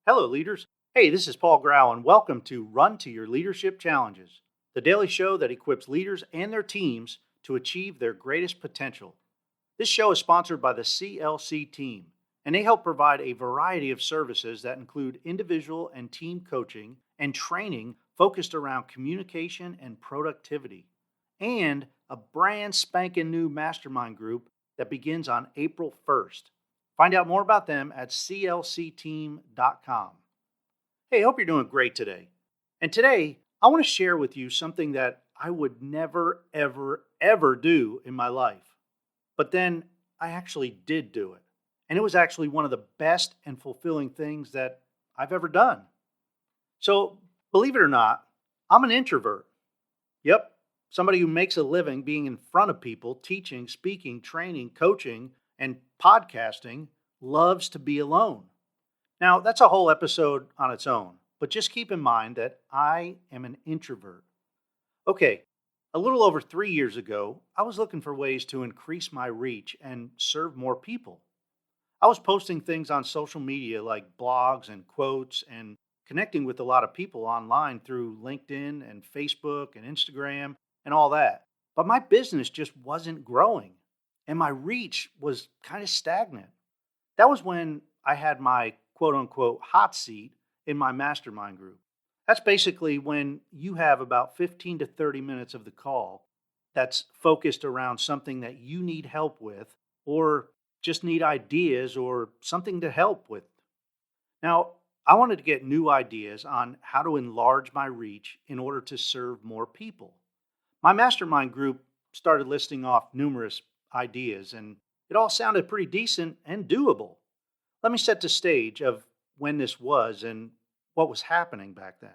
Hello, leaders. Hey, this is Paul Grau, and welcome to Run to Your Leadership Challenges, the daily show that equips leaders and their teams to achieve their greatest potential. This show is sponsored by the CLC team, and they help provide a variety of services that include individual and team coaching and training focused around communication and productivity, and a brand spanking new mastermind group that begins on April 1st. Find out more about them at clcteam.com. Hey, I hope you're doing great today. And today, I want to share with you something that I would never, ever do in my life. But then I actually did do it. And it was actually one of the best and fulfilling things that I've ever done. So, believe it or not, I'm an introvert. Yep, somebody who makes a living being in front of people, teaching, speaking, training, coaching, and podcasting, loves to be alone. Now, that's a whole episode on its own, but just keep in mind that I am an introvert. Okay, a little over 3 years ago, I was looking for ways to increase my reach and serve more people. I was posting things on social media like blogs and quotes and connecting with a lot of people online through LinkedIn and Facebook and Instagram and all that. But my business just wasn't growing, and my reach was kind of stagnant. That was when I had my quote unquote hot seat in my mastermind group. That's basically when you have about 15 to 30 minutes of the call that's focused around something that you need help with or just need ideas or something to help with. Now, I wanted to get new ideas on how to enlarge my reach in order to serve more people. My mastermind group started listing off numerous ideas, and it all sounded pretty decent and doable. Let me set the stage of when this was and what was happening back then.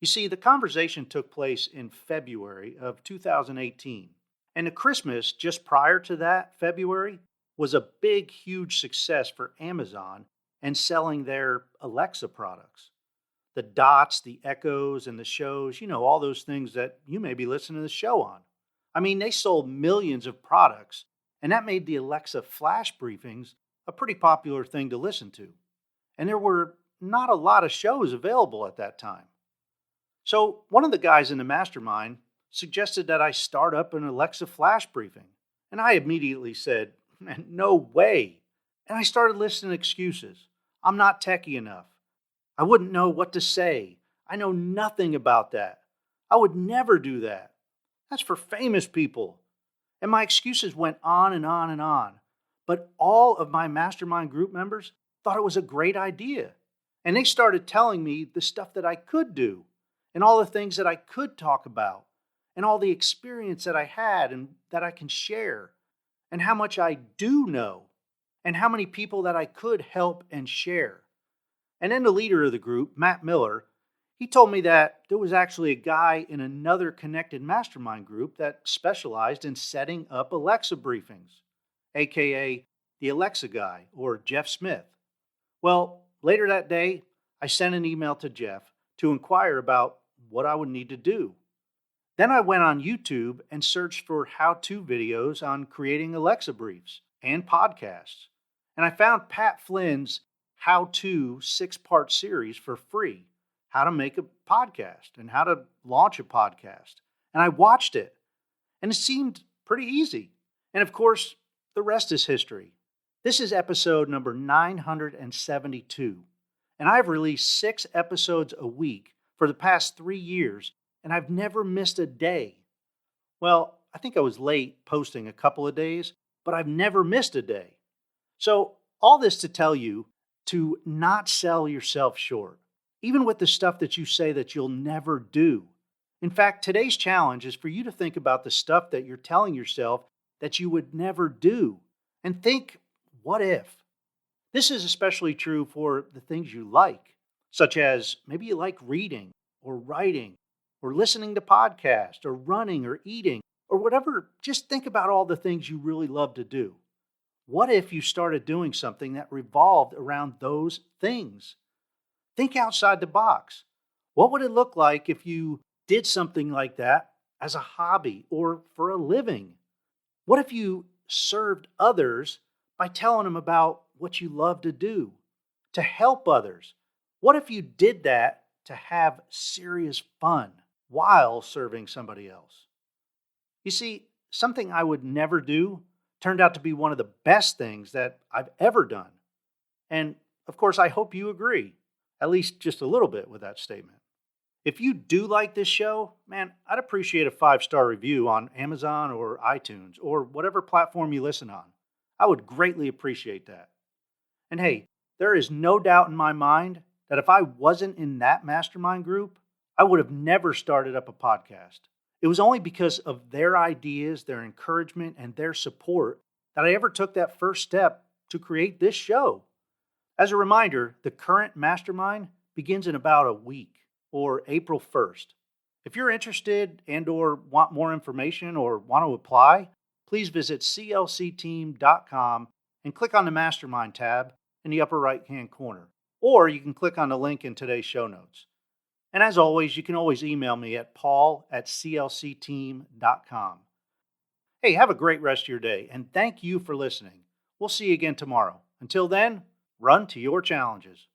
You see, the conversation took place in February of 2018, and the Christmas just prior to that, February, was a big, huge success for Amazon and selling their Alexa products. The Dots, the Echoes, and the Shows, all those things that you may be listening to the show on. I mean, they sold millions of products, and that made the Alexa flash briefings a pretty popular thing to listen to. And there were not a lot of shows available at that time. So one of the guys in the mastermind suggested that I start up an Alexa flash briefing. And I immediately said, no way. And I started listing excuses. I'm not techie enough. I wouldn't know what to say. I know nothing about that. I would never do that. That's for famous people. And my excuses went on and on and on. But all of my mastermind group members thought it was a great idea. And they started telling me the stuff that I could do and all the things that I could talk about and all the experience that I had and that I can share and how much I do know and how many people that I could help and share. And then the leader of the group, Matt Miller, he told me that there was actually a guy in another connected mastermind group that specialized in setting up Alexa briefings, aka the Alexa guy or Jeff Smith. Well, later that day, I sent an email to Jeff to inquire about what I would need to do. Then I went on YouTube and searched for how-to videos on creating Alexa briefs and podcasts. And I found Pat Flynn's how-to 6-part series for free, how to make a podcast and how to launch a podcast. And I watched it, and it seemed pretty easy. And of course, the rest is history. This is episode number 972, and I've released 6 episodes a week for the past 3 years, and I've never missed a day. Well, I think I was late posting a couple of days, but I've never missed a day. So all this to tell you to not sell yourself short, even with the stuff that you say that you'll never do. In fact, today's challenge is for you to think about the stuff that you're telling yourself that you would never do. And think, what if? This is especially true for the things you like, such as maybe you like reading or writing or listening to podcasts or running or eating or whatever. Just think about all the things you really love to do. What if you started doing something that revolved around those things? Think outside the box. What would it look like if you did something like that as a hobby or for a living? What if you served others by telling them about what you love to do? to help others? What if you did that to have serious fun while serving somebody else? You see, something I would never do turned out to be one of the best things that I've ever done. And of course, I hope you agree, at least just a little bit with that statement. If you do like this show, man, I'd appreciate a 5-star review on Amazon or iTunes or whatever platform you listen on. I would greatly appreciate that. And hey, there is no doubt in my mind that if I wasn't in that mastermind group, I would have never started up a podcast. It was only because of their ideas, their encouragement, and their support that I ever took that first step to create this show. As a reminder, the current mastermind begins in about a week, or April 1st. If you're interested and/or want more information or want to apply, please visit clcteam.com and click on the Mastermind tab in the upper right-hand corner. Or you can click on the link in today's show notes. And as always, you can always email me at paul@clcteam.com. Hey, have a great rest of your day, and thank you for listening. We'll see you again tomorrow. Until then, run to your challenges.